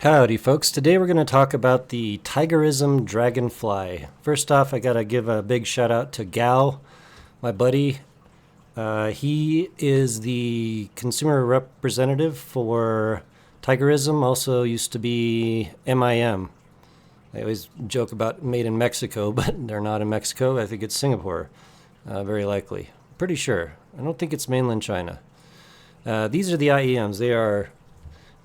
Howdy folks, today we're going to talk about the Tigerism Dragonfly. First off, I got to give a big shout out to Gao, my buddy. He is the consumer representative for Tigerism, also used to be MIM. I always joke about made in Mexico, but they're not in Mexico. I think it's Singapore, very likely. Pretty sure. I don't think it's mainland China. These are the IEMs. They are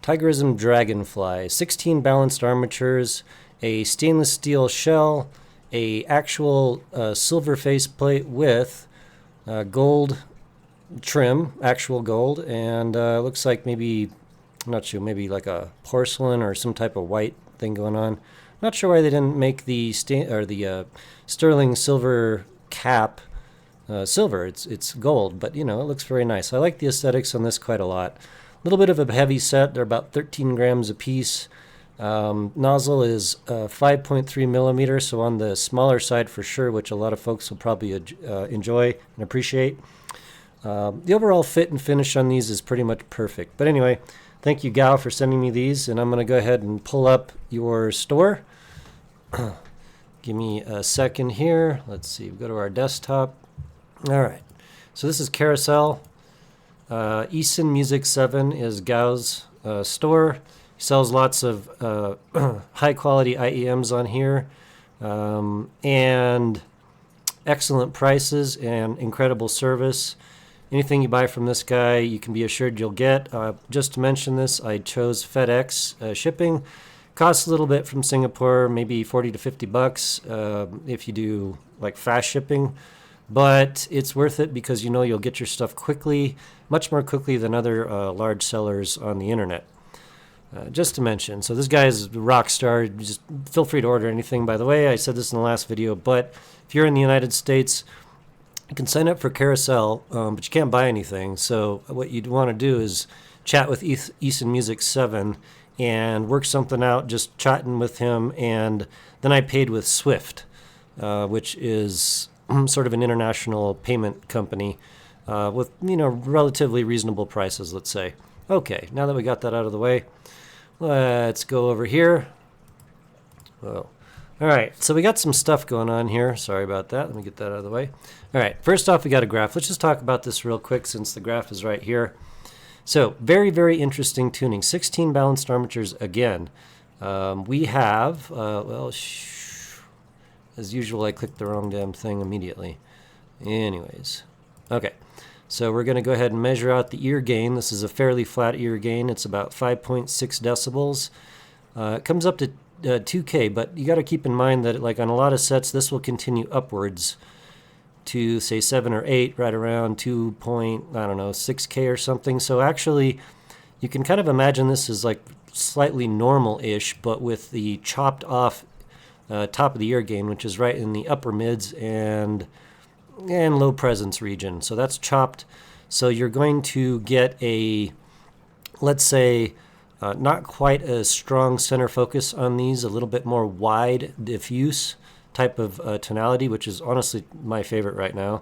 Tigerism Dragonfly, 16 balanced armatures, a stainless steel shell, a actual silver faceplate with gold trim, actual gold, and looks like maybe, I'm not sure, maybe like a porcelain or some type of white thing going on. Not sure why they didn't make the sterling silver cap silver. It's gold, but you know, it looks very nice. I like the aesthetics on this quite a lot. A little bit of a heavy set. They're about 13 grams a piece. Nozzle is 5.3 millimeters, so on the smaller side for sure, which a lot of folks will probably enjoy and appreciate. The overall fit and finish on these is pretty much perfect. But anyway, thank you, Gao, for sending me these, and I'm going to go ahead and pull up your store. Give me a second here. Let's see. We'll go to our desktop. All right. So this is Carousel. Eason Music 7 is Gao's store. He sells lots of high quality IEMs on here and excellent prices and incredible service. Anything you buy from this guy, you can be assured you'll get. Just to mention this, I chose FedEx shipping. Costs a little bit from Singapore, maybe 40 to 50 bucks if you do like fast shipping. But it's worth it because you know you'll get your stuff quickly, much more quickly than other large sellers on the internet. Just to mention, so this guy is a rock star. Just feel free to order anything, by the way. I said this in the last video, but if you're in the United States, you can sign up for Carousel, but you can't buy anything. So what you'd want to do is chat with Eason Music 7 and work something out, just chatting with him. And then I paid with Swift, which is sort of an international payment company with, you know, relatively reasonable prices, let's say. Okay, now that we got that out of the way, let's go over here. Whoa. All right, so we got some stuff going on here. Sorry about that. Let me get that out of the way. All right, first off, we got a graph. Let's just talk about this real quick since the graph is right here. So very, very interesting tuning. 16 balanced armatures again. We have, as usual, I clicked the wrong damn thing immediately. Anyways, okay. So we're going to go ahead and measure out the ear gain. This is a fairly flat ear gain. It's about 5.6 decibels. It comes up to 2K, but you got to keep in mind that like on a lot of sets, this will continue upwards to say 7 or 8, right around 6K or something. So actually, you can kind of imagine this as like slightly normal-ish, but with the chopped off top of the ear gain, which is right in the upper mids and low presence region. So that's chopped. So you're going to get a, let's say, not quite a strong center focus on these, a little bit more wide diffuse type of tonality, which is honestly my favorite right now.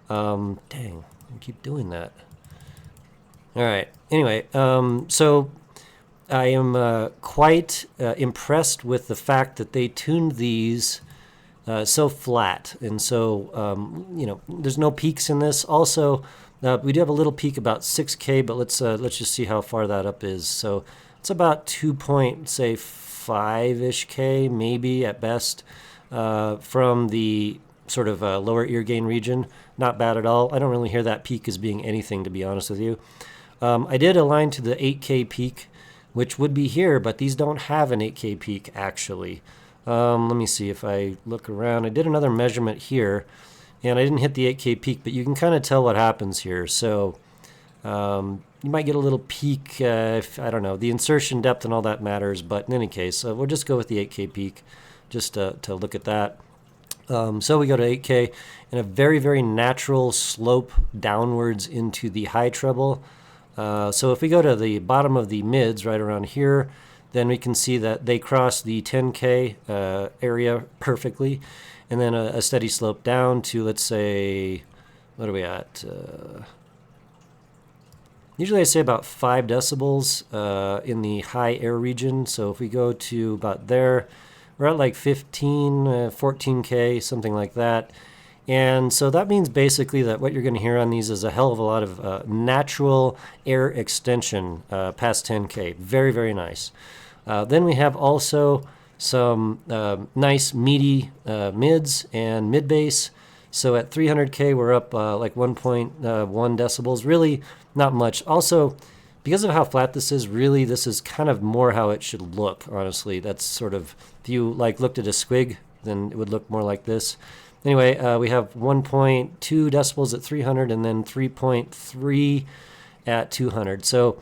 Dang, I keep doing that. All right. Anyway, so I am quite impressed with the fact that they tuned these so flat, and so you know, there's no peaks in this. Also, we do have a little peak about 6K, but let's just see how far that up is. So it's about 2.5-ish K, maybe at best, from the sort of lower ear gain region. Not bad at all. I don't really hear that peak as being anything, to be honest with you. I did align to the 8K peak, which would be here, but these don't have an 8K peak actually. Let me see if I look around. I did another measurement here, and I didn't hit the 8K peak, but you can kind of tell what happens here. So you might get a little peak, if, I don't know, the insertion depth and all that matters, but in any case, we'll just go with the 8K peak just to look at that. So we go to 8K and a very, very natural slope downwards into the high treble. So if we go to the bottom of the mids right around here, then we can see that they cross the 10K area perfectly, and then a steady slope down to, let's say, what are we at? Usually I say about 5 decibels in the high air region. So if we go to about there, we're at like 15, 14K, something like that. And so that means basically that what you're going to hear on these is a hell of a lot of natural air extension past 10K. Very, very nice. Then we have also some nice meaty mids and mid bass. So at 300K, we're up like 1.1 decibels. Really not much. Also, because of how flat this is, really this is kind of more how it should look, honestly. That's sort of, if you like looked at a squig, then it would look more like this. Anyway, we have 1.2 decibels at 300 and then 3.3 at 200. So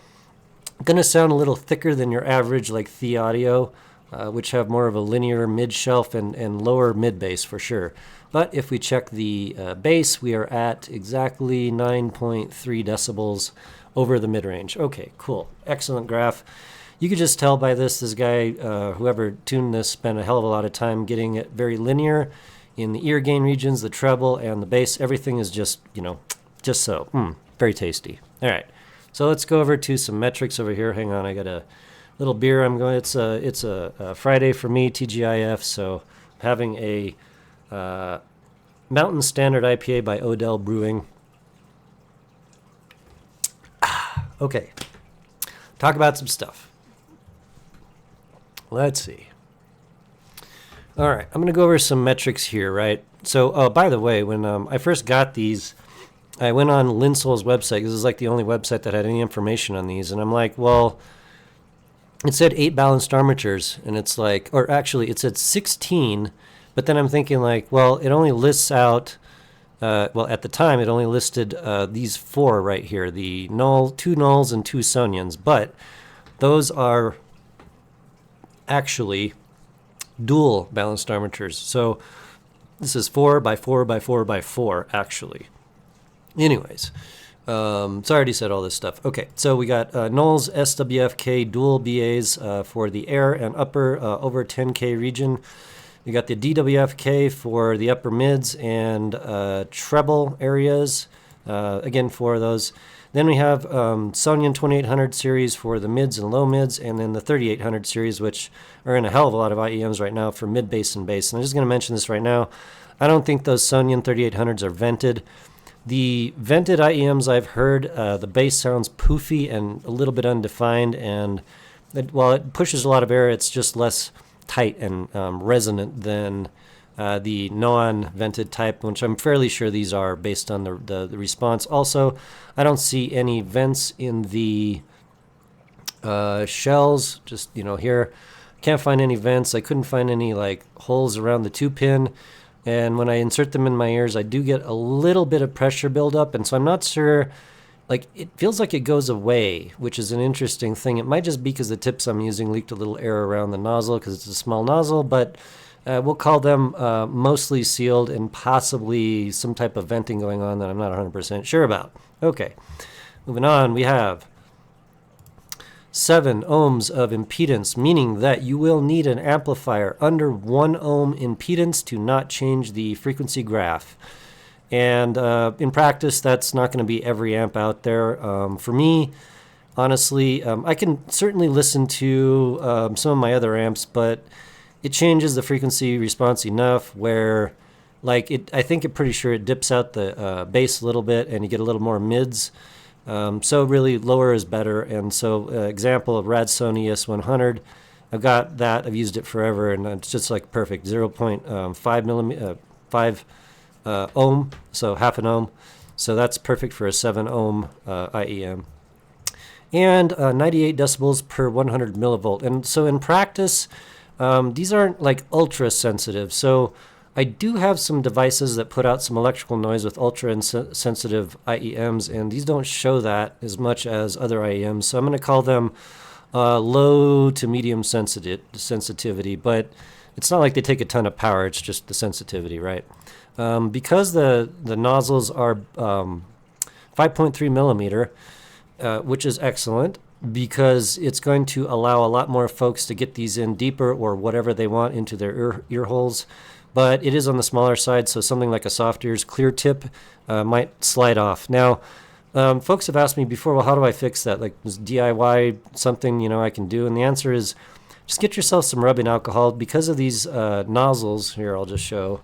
going to sound a little thicker than your average like The Audio, which have more of a linear mid shelf and lower mid bass for sure. But if we check the bass, we are at exactly 9.3 decibels over the mid range. Okay, cool. Excellent graph. You could just tell by this guy, whoever tuned this, spent a hell of a lot of time getting it very linear in the ear gain regions, the treble, and the bass. Everything is just, just so. Very tasty. All right. So let's go over to some metrics over here. Hang on, I got a little beer. It's a Friday for me, TGIF. So having a Mountain Standard IPA by Odell Brewing. Okay. Talk about some stuff. Let's see. All right, I'm going to go over some metrics here, right? So, by the way, when I first got these, I went on Linsol's website. This is like the only website that had any information on these. And I'm like, well, it said 8 balanced armatures. And it's like, or actually, it said 16. But then I'm thinking like, well, it only lists out, well, at the time, it only listed these 4 right here. The 2 Knowles and 2 Sonions. But those are actually dual balanced armatures. So this is 4 by 4 by 4 by 4 actually. Anyways, so I already said all this stuff. Okay, so we got Knowles SWFK Dual BAs for the air and upper over 10K region. We got the DWFK for the upper mids and treble areas, again for those. Then we have Sonion 2800 series for the mids and low mids, and then the 3800 series, which are in a hell of a lot of IEMs right now for mid bass and bass. And I'm just going to mention this right now. I don't think those Sonion 3800s are vented. The vented IEMs I've heard, the bass sounds poofy and a little bit undefined, and while it pushes a lot of air, it's just less tight and resonant than the non-vented type, which I'm fairly sure these are based on the response. Also, I don't see any vents in the shells, just, here. Can't find any vents. I couldn't find any, like, holes around the 2-pin. And when I insert them in my ears, I do get a little bit of pressure buildup, and so I'm not sure. Like, it feels like it goes away, which is an interesting thing. It might just be because the tips I'm using leaked a little air around the nozzle because it's a small nozzle, but we'll call them mostly sealed and possibly some type of venting going on that I'm not 100% sure about. Okay, moving on, we have 7 ohms of impedance, meaning that you will need an amplifier under 1 ohm impedance to not change the frequency graph. And in practice, that's not going to be every amp out there. For me, honestly, I can certainly listen to some of my other amps, but it changes the frequency response enough where, like, I think I'm pretty sure it dips out the bass a little bit and you get a little more mids. So really, lower is better. And so, example of Radsone ES100, I've got that. I've used it forever, and it's just like perfect. 0.5 millimeter, 5 ohm, so half an ohm. So that's perfect for a 7 ohm IEM. And 98 decibels per 100 millivolt. And so in practice, these aren't like ultra sensitive. So I do have some devices that put out some electrical noise with ultra sensitive IEMs, and these don't show that as much as other IEMs. So I'm going to call them low to medium sensitivity, but it's not like they take a ton of power. It's just the sensitivity, right? Because the nozzles are 5.3 millimeter, which is excellent because it's going to allow a lot more folks to get these in deeper or whatever they want into their ear holes. But it is on the smaller side, so something like a soft ears clear tip might slide off. Now, Folks have asked me before, well, how do I fix that? Like, is DIY something, I can do? And the answer is just get yourself some rubbing alcohol. Because of these nozzles, here, I'll just show.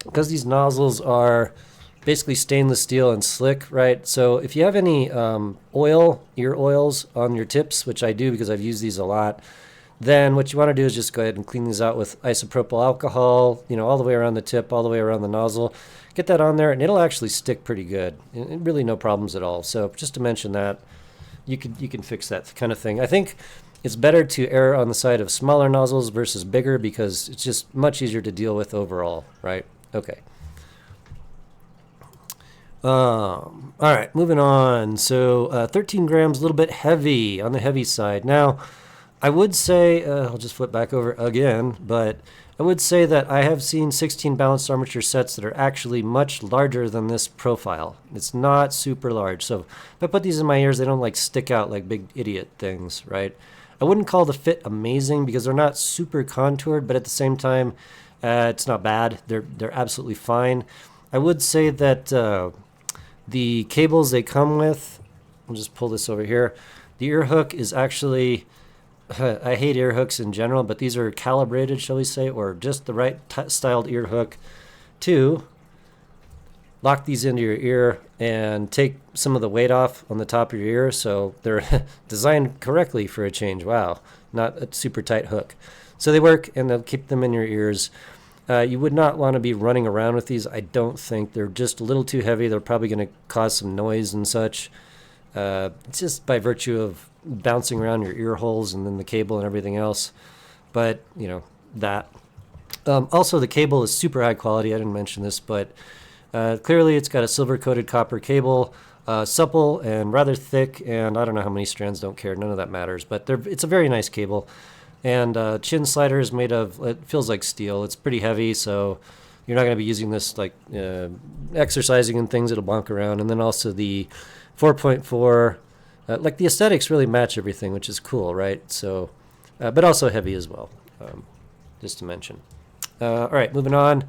Because these nozzles are basically stainless steel and slick, right? So if you have any ear oils on your tips, which I do because I've used these a lot, then what you want to do is just go ahead and clean these out with isopropyl alcohol, all the way around the tip, all the way around the nozzle. Get that on there, and it'll actually stick pretty good. Really no problems at all. So just to mention that, you can fix that kind of thing. I think it's better to err on the side of smaller nozzles versus bigger because it's just much easier to deal with overall, right? Okay. All right, moving on. So 13 grams, a little bit heavy, on the heavy side. Now, I would say, I'll just flip back over again, but I would say that I have seen 16 balanced armature sets that are actually much larger than this profile. It's not super large. So if I put these in my ears, they don't like stick out like big idiot things, right? I wouldn't call the fit amazing because they're not super contoured, but at the same time, it's not bad. They're absolutely fine. I would say that the cables they come with, I'll just pull this over here. The ear hook is actually, I hate ear hooks in general, but these are calibrated, shall we say, or just the right styled ear hook to lock these into your ear and take some of the weight off on the top of your ear. So they're designed correctly for a change. Wow, not a super tight hook. So they work and they'll keep them in your ears. You would not want to be running around with these, I don't think. They're just a little too heavy. They're probably going to cause some noise and such. Just by virtue of bouncing around your ear holes and then the cable and everything else. But, that. Also, the cable is super high quality. I didn't mention this, but clearly it's got a silver-coated copper cable, supple and rather thick, and I don't know how many strands, don't care. None of that matters. But it's a very nice cable. And chin slider is made of, it feels like steel. It's pretty heavy, so you're not going to be using this like exercising and things. It'll bonk around. And then also the 4.4, like the aesthetics really match everything, which is cool, right? So, but also heavy as well, just to mention. All right, moving on.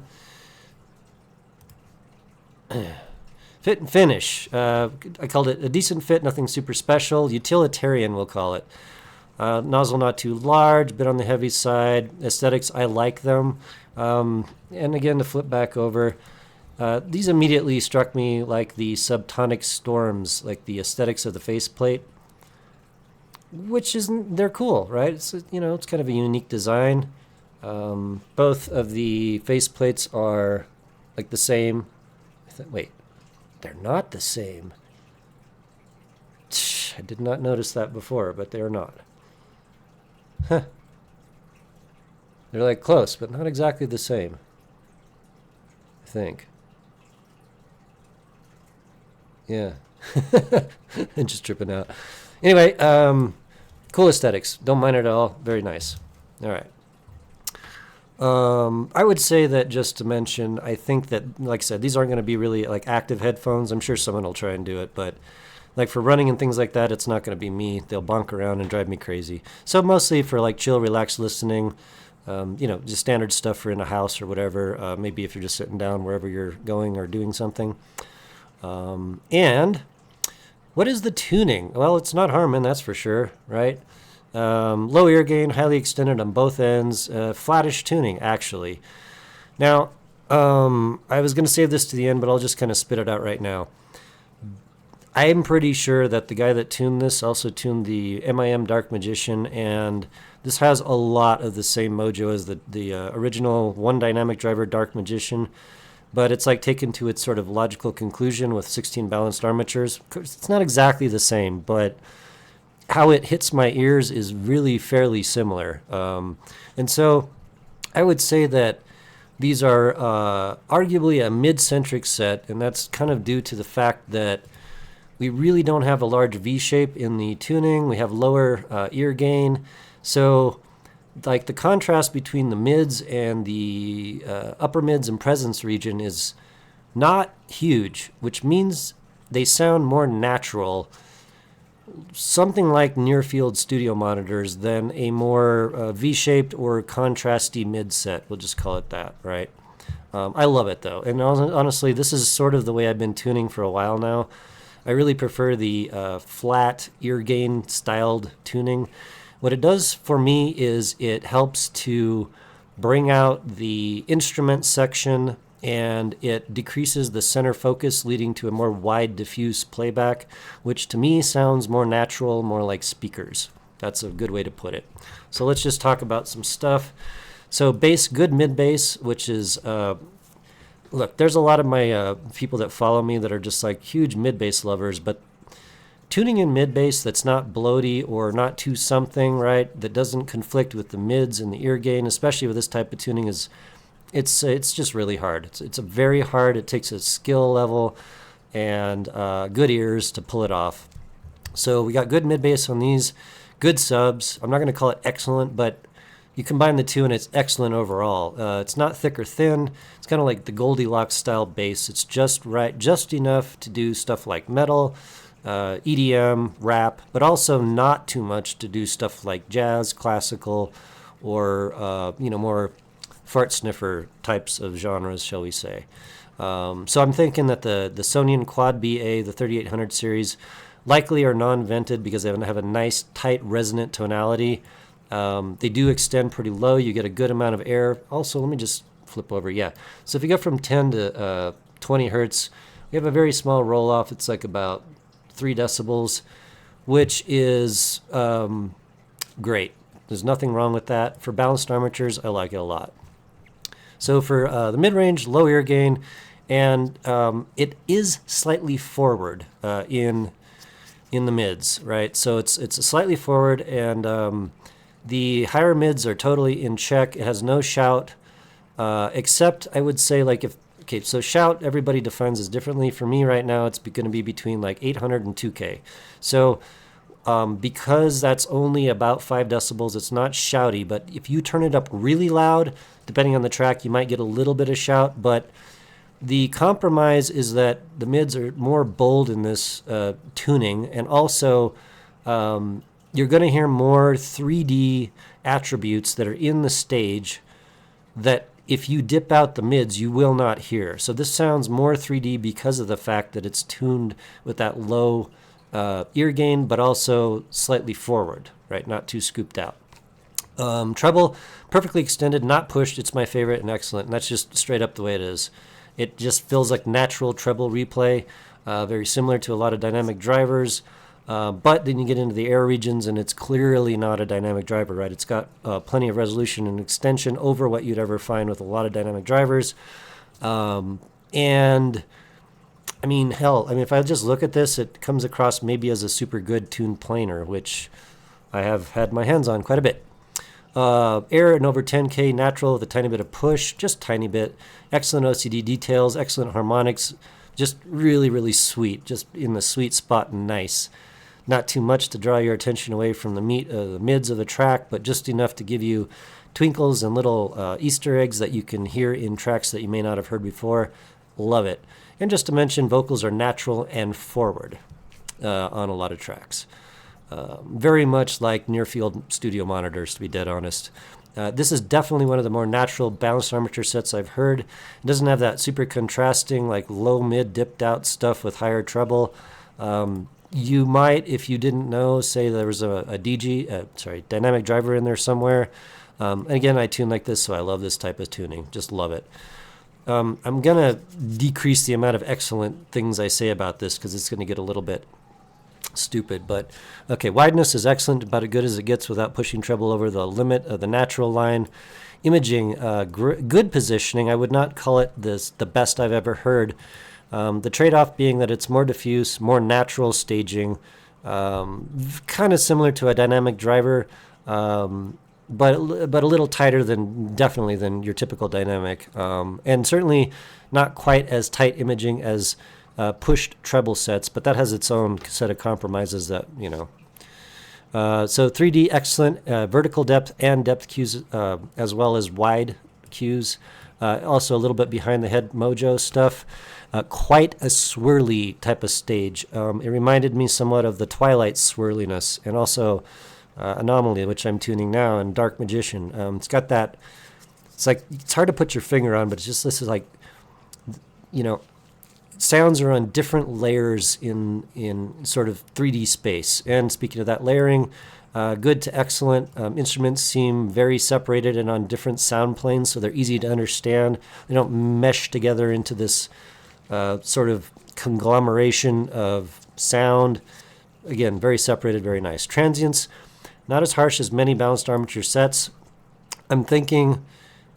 Fit and finish. I called it a decent fit, nothing super special. Utilitarian, we'll call it. Nozzle not too large, bit on the heavy side. Aesthetics, I like them. And again, to flip back over, these immediately struck me like the subtonic storms, like the aesthetics of the faceplate, which they're cool, right? It's it's kind of a unique design. Both of the faceplates are like the same. Wait, they're not the same. I did not notice that before, but they are not. Huh. They're like close, but not exactly the same, I think. Yeah. I'm just tripping out. Anyway, cool aesthetics. Don't mind it at all. Very nice. All right. I would say that just to mention, I think that, like I said, these aren't going to be really like active headphones. I'm sure someone will try and do it, but like for running and things like that, it's not going to be me. They'll bonk around and drive me crazy. So mostly for like chill, relaxed listening, just standard stuff for in a house or whatever. Maybe if you're just sitting down wherever you're going or doing something. And what is the tuning? Well, it's not Harman, that's for sure, right? Low ear gain, highly extended on both ends, flattish tuning, actually. Now, I was going to save this to the end, but I'll just kind of spit it out right now. I'm pretty sure that the guy that tuned this also tuned the IEM Dark Magician, and this has a lot of the same mojo as the original one dynamic driver Dark Magician, but it's like taken to its sort of logical conclusion with 16 balanced armatures. It's not exactly the same, but how it hits my ears is really fairly similar. And so I would say that these are arguably a mid-centric set, and that's kind of due to the fact that we really don't have a large V shape in the tuning. We have lower ear gain. So like the contrast between the mids and the upper mids and presence region is not huge, which means they sound more natural, something like near field studio monitors than a more V-shaped or contrasty mid set. We'll just call it that, right? I love it though. And honestly, this is sort of the way I've been tuning for a while now. I really prefer the flat ear gain styled tuning. What it does for me is it helps to bring out the instrument section, and it decreases the center focus, leading to a more wide diffuse playback, which to me sounds more natural, more like speakers. That's a good way to put it. So let's just talk about some stuff. So bass, good mid bass, which is look, there's a lot of my people that follow me that are just like huge mid bass lovers, but tuning in mid bass that's not bloaty or not too something, right, that doesn't conflict with the mids and the ear gain, especially with this type of tuning, is it's just really hard. It's a very hard. It takes a skill level and good ears to pull it off. So we got good mid bass on these, good subs. I'm not going to call it excellent, but you combine the two and it's excellent overall. It's not thick or thin. It's kind of like the Goldilocks style bass. It's just right, just enough to do stuff like metal, EDM, rap, but also not too much to do stuff like jazz, classical, or more fart sniffer types of genres, shall we say. So I'm thinking that the Sonion Quad BA, the 3800 series, likely are non-vented because they have a nice tight resonant tonality. They do extend pretty low. You get a good amount of air. Also, let me just flip over. Yeah. So if you go from 10 to 20 hertz, we have a very small roll-off. It's like about 3 decibels, which is great. There's nothing wrong with that. For balanced armatures, I like it a lot. So for the mid-range, low ear gain, and it is slightly forward in the mids, right? So it's slightly forward, and the higher mids are totally in check. It has no shout, except I would say like so shout everybody defines as differently. For me right now, it's going to be between like 800 and 2K. So because that's only about 5 decibels, it's not shouty, but if you turn it up really loud, depending on the track, you might get a little bit of shout, but the compromise is that the mids are more bold in this tuning, and also you're going to hear more 3D attributes that are in the stage that if you dip out the mids, you will not hear. So this sounds more 3D because of the fact that it's tuned with that low ear gain, but also slightly forward, right? Not too scooped out. Treble, perfectly extended, not pushed. It's my favorite and excellent, and that's just straight up the way it is. It just feels like natural treble replay, very similar to a lot of dynamic drivers. But then you get into the air regions, and it's clearly not a dynamic driver, right? It's got plenty of resolution and extension over what you'd ever find with a lot of dynamic drivers. And I mean, hell, if I just look at this, it comes across maybe as a super good tuned planer, which I have had my hands on quite a bit. Air and over 10K, natural with a tiny bit of push, just tiny bit. Excellent OCD details, excellent harmonics, just really, really sweet, just in the sweet spot and nice. Not too much to draw your attention away from the mids of the track, but just enough to give you twinkles and little Easter eggs that you can hear in tracks that you may not have heard before. Love it. And just to mention, vocals are natural and forward on a lot of tracks. Very much like near-field studio monitors, to be dead honest. This is definitely one of the more natural balanced armature sets I've heard. It doesn't have that super contrasting, like low-mid dipped out stuff with higher treble. You might, if you didn't know, say there was a dynamic driver in there somewhere. And again, I tune like this, so I love this type of tuning. Just love it. I'm going to decrease the amount of excellent things I say about this because it's going to get a little bit stupid. But okay, wideness is excellent, about as good as it gets without pushing treble over the limit of the natural line. Imaging, good positioning. I would not call it the best I've ever heard. The trade-off being that it's more diffuse, more natural staging, kind of similar to a dynamic driver, but a little tighter definitely than your typical dynamic, and certainly not quite as tight imaging as pushed treble sets, but that has its own set of compromises that, So 3D, excellent, vertical depth and depth cues, as well as wide cues. Also a little bit behind the head mojo stuff. Quite a swirly type of stage. It reminded me somewhat of the Twilight swirliness, and also Anomaly, which I'm tuning now, and Dark Magician. It's got that. It's hard to put your finger on, but it's just this is like, sounds are on different layers in sort of 3D space. And speaking of that layering, good to excellent. Instruments seem very separated and on different sound planes, so they're easy to understand. They don't mesh together into this sort of conglomeration of sound. Again, very separated, very nice. Transients, not as harsh as many balanced armature sets. I'm thinking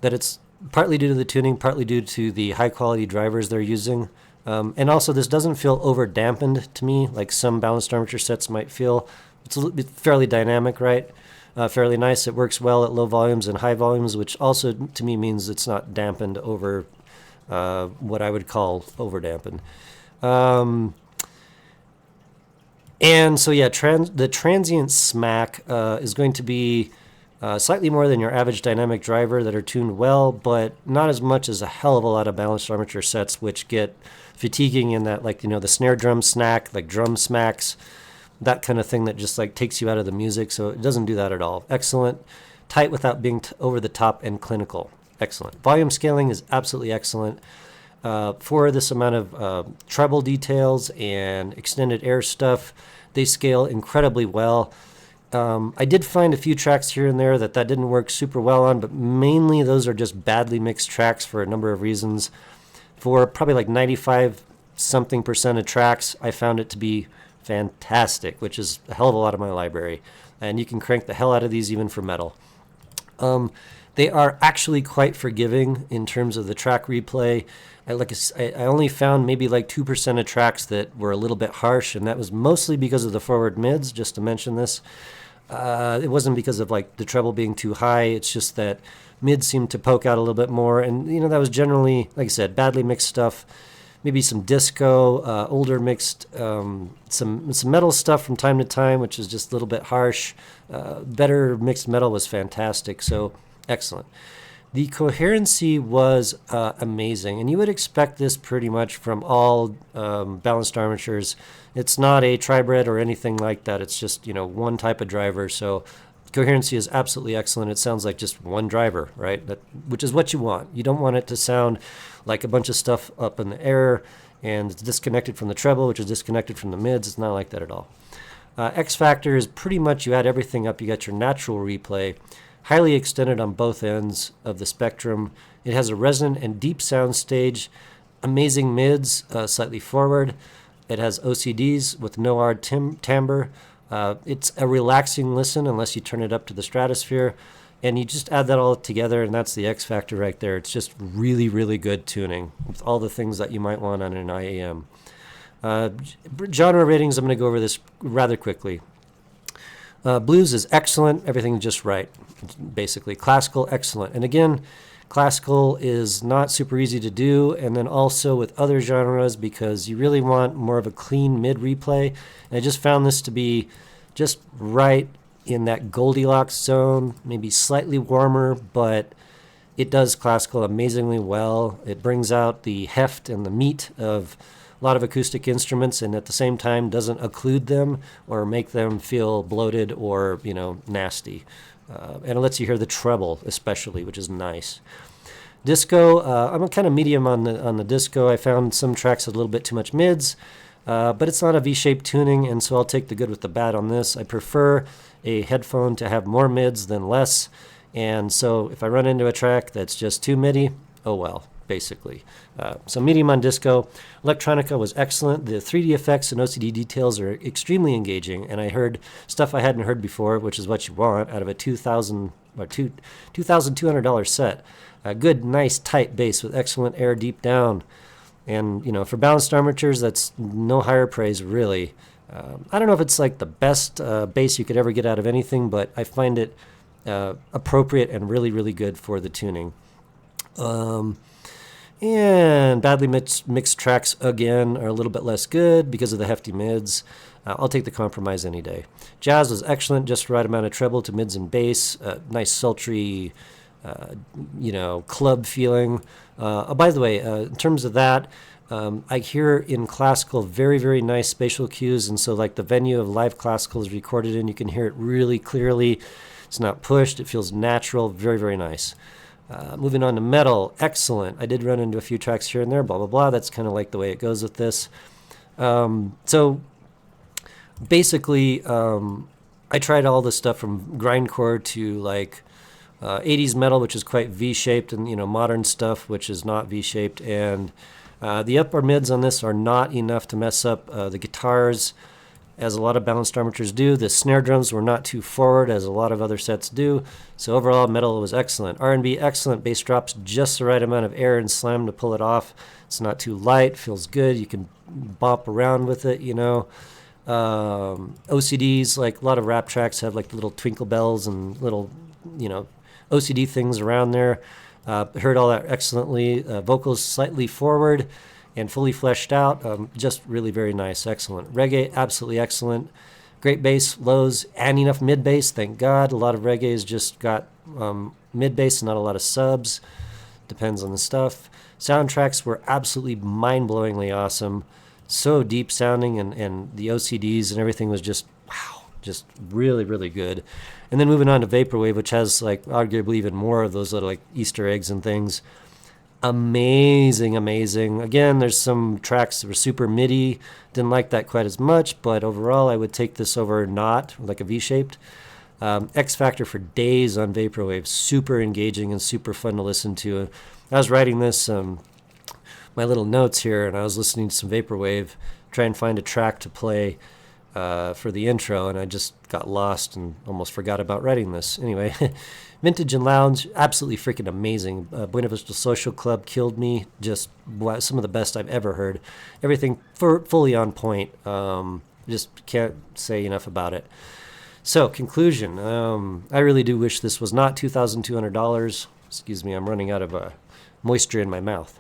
that it's partly due to the tuning, partly due to the high quality drivers they're using. And also, this doesn't feel over dampened to me, like some balanced armature sets might feel. It's fairly dynamic, right? Fairly nice. It works well at low volumes and high volumes, which also to me means it's not dampened over what I would call over dampened. And so, yeah, the transient smack is going to be slightly more than your average dynamic driver that are tuned well, but not as much as a hell of a lot of balanced armature sets, which get fatiguing in that, like, the snare drum snack, like drum smacks, that kind of thing that just like takes you out of the music. So it doesn't do that at all. Excellent. Tight without being over the top and clinical. Excellent. Volume scaling is absolutely excellent. For this amount of treble details and extended air stuff, they scale incredibly well. I did find a few tracks here and there that didn't work super well on, but mainly those are just badly mixed tracks for a number of reasons. For probably like 95% of tracks, I found it to be fantastic, which is a hell of a lot of my library. And you can crank the hell out of these even for metal. They are actually quite forgiving in terms of the track replay. I only found maybe like 2% of tracks that were a little bit harsh, and that was mostly because of the forward mids, just to mention this. It wasn't because of like the treble being too high. It's just that mids seemed to poke out a little bit more, and that was generally, like I said, badly mixed stuff. Maybe some disco, older mixed, some metal stuff from time to time, which is just a little bit harsh. Better mixed metal was fantastic, so excellent. The coherency was amazing, and you would expect this pretty much from all balanced armatures. It's not a tribred or anything like that. It's just one type of driver, so coherency is absolutely excellent. It sounds like just one driver, right? Which is what you want. You don't want it to sound like a bunch of stuff up in the air and it's disconnected from the treble, which is disconnected from the mids. It's not like that at all. X factor is pretty much you add everything up. You got your natural replay, highly extended on both ends of the spectrum. It has a resonant and deep sound stage, amazing mids, slightly forward. It has OCDs with no R timbre. It's a relaxing listen unless you turn it up to the stratosphere. And you just add that all together, and that's the X factor right there. It's just really, really good tuning with all the things that you might want on an IEM. Genre ratings, I'm going to go over this rather quickly. Blues is excellent. Everything's just right, basically. Classical, excellent. And again, classical is not super easy to do, and then also with other genres because you really want more of a clean mid replay. And I just found this to be just right in that Goldilocks zone, maybe slightly warmer, but it does classical amazingly well. It brings out the heft and the meat of a lot of acoustic instruments, and at the same time doesn't occlude them or make them feel bloated or nasty. And it lets you hear the treble especially, which is nice. Disco, I'm kind of medium on the disco. I found some tracks had a little bit too much mids, but it's not a V-shaped tuning, and so I'll take the good with the bad on this. I prefer a headphone to have more mids than less, and so if I run into a track that's just too MIDI, oh well, basically. So medium on disco. Electronica was excellent. The 3D effects and OCD details are extremely engaging, and I heard stuff I hadn't heard before, which is what you want out of a $2,200 set. A good, nice, tight bass with excellent air deep down. And, for balanced armatures, that's no higher praise, really. I don't know if it's like the best bass you could ever get out of anything, but I find it appropriate and really, really good for the tuning. And badly mixed tracks, again, are a little bit less good because of the hefty mids. I'll take the compromise any day. Jazz was excellent, just the right amount of treble to mids and bass. Nice, sultry, club feeling. By the way, in terms of that, I hear in classical very, very nice spatial cues, and so like the venue of live classical is recorded in, you can hear it really clearly. It's not pushed. It feels natural. Very, very nice. Moving on to metal, excellent. I did run into a few tracks here and there, blah, blah, blah. That's kind of like the way it goes with this. So basically, I tried all this stuff from grindcore to like 80s metal, which is quite V-shaped, and modern stuff, which is not V-shaped. And the upper mids on this are not enough to mess up the guitars, as a lot of balanced armatures do. The snare drums were not too forward, as a lot of other sets do. So overall, metal was excellent. R&B, excellent. Bass drops just the right amount of air and slam to pull it off. It's not too light, feels good. You can bop around with it, OCDs, like a lot of rap tracks have like little twinkle bells and little, OCD things around there. Heard all that excellently. Vocals slightly forward and fully fleshed out. Just really very nice. Excellent. Reggae, absolutely excellent. Great bass, lows, and enough mid bass. Thank God. A lot of reggae has just got mid bass, not a lot of subs. Depends on the stuff. Soundtracks were absolutely mind-blowingly awesome. So deep sounding, and the OCDs and everything was just, wow, just really, really good. And then moving on to Vaporwave, which has like arguably even more of those little like Easter eggs and things. Amazing. Again, there's some tracks that were super MIDI. Didn't like that quite as much, but overall I would take this over not, like a V-shaped. X Factor for days on Vaporwave. Super engaging and super fun to listen to. I was writing this, my little notes here, and I was listening to some Vaporwave, trying to find a track to play for the intro, and I just got lost and almost forgot about writing this. Anyway, Vintage and Lounge, absolutely freaking amazing. Buena Vista Social Club killed me. Just some of the best I've ever heard. Everything fully on point. Just can't say enough about it. So, conclusion. I really do wish this was not $2,200. Excuse me, I'm running out of moisture in my mouth.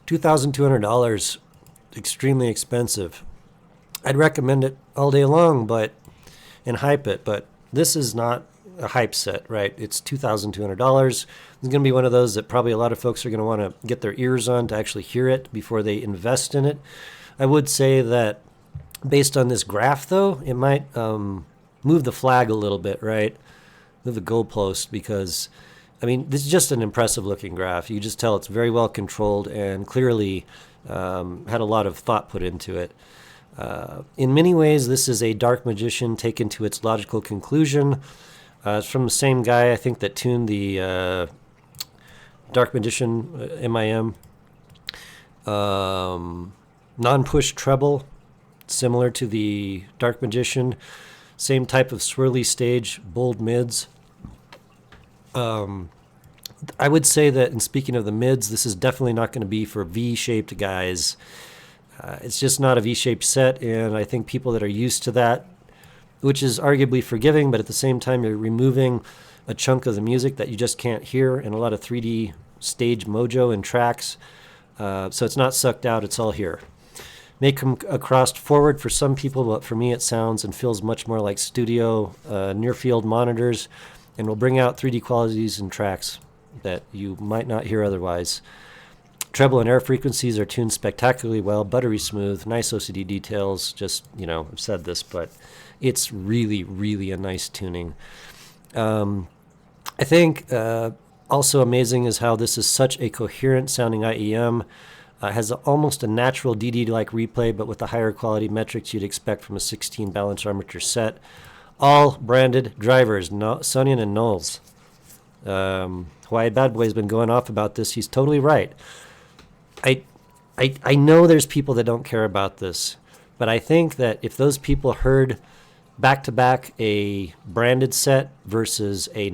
$2,200, extremely expensive. I'd recommend it all day long, and hype it, but this is not a hype set, right? It's $2,200. It's going to be one of those that probably a lot of folks are going to want to get their ears on to actually hear it before they invest in it. I would say that based on this graph, though, it might move the flag a little bit, right? Move the goalpost, because this is just an impressive looking graph. You just tell it's very well controlled and clearly had a lot of thought put into it. In many ways, this is a Dark Magician taken to its logical conclusion. It's from the same guy, I think, that tuned the Dark Magician MIM. Non-push treble, similar to the Dark Magician. Same type of swirly stage, bold mids. I would say that, in speaking of the mids, this is definitely not going to be for V-shaped guys. It's just not a V-shaped set, and I think people that are used to that, which is arguably forgiving, but at the same time you're removing a chunk of the music that you just can't hear, and a lot of 3D stage mojo in tracks. So it's not sucked out, it's all here. May come across forward for some people, but for me it sounds and feels much more like studio near-field monitors, and will bring out 3D qualities in tracks that you might not hear otherwise. Treble and air frequencies are tuned spectacularly well, buttery smooth, nice OCD details. Just, I've said this, but it's really, really a nice tuning. I think also amazing is how this is such a coherent sounding IEM. Has almost a natural DD-like replay, but with the higher quality metrics you'd expect from a 16 balanced armature set. All branded drivers, Sonion and Knowles. Why Bad Boy's been going off about this, he's totally right. I know there's people that don't care about this, but I think that if those people heard back-to-back a branded set versus a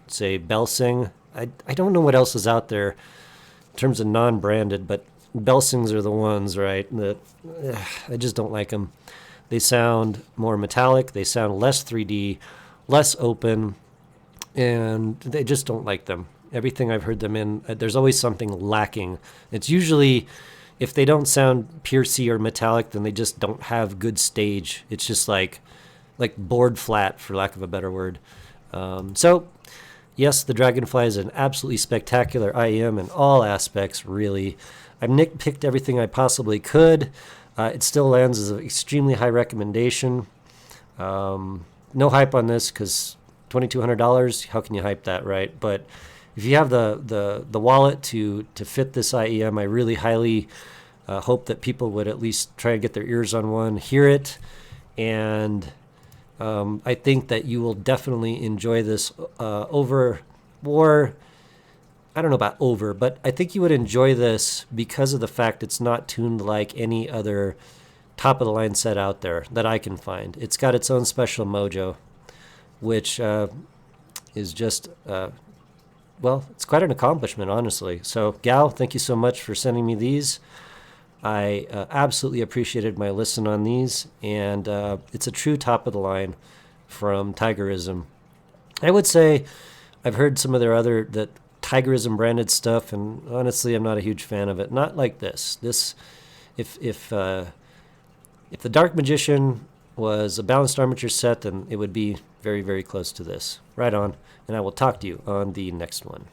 say, Belsing, I don't know what else is out there in terms of non-branded, but Belsings are the ones, right, that I just don't like them. They sound more metallic, they sound less 3D, less open, and they just don't like them. Everything I've heard them in, there's always something lacking. It's usually, if they don't sound piercy or metallic, then they just don't have good stage. It's just like board flat, for lack of a better word. So, yes, the Dragonfly is an absolutely spectacular IEM in all aspects, really. I've nitpicked everything I possibly could. It still lands as an extremely high recommendation. no hype on this because $2,200. How can you hype that, right? But if you have the wallet to fit this IEM, I really highly hope that people would at least try to get their ears on one, hear it, and I think that you will definitely enjoy this I don't know about over, but I think you would enjoy this because of the fact it's not tuned like any other top of the line set out there that I can find. It's got its own special mojo, which is just, well, it's quite an accomplishment, honestly. So, Gal, thank you so much for sending me these. I absolutely appreciated my listen on these, and it's a true top of the line from Tigerism. I would say I've heard some of their other Tigerism branded stuff, and honestly, I'm not a huge fan of it. Not like this. If the Dark Magician was a balanced armature set, then it would be very, very close to this. Right on, and I will talk to you on the next one.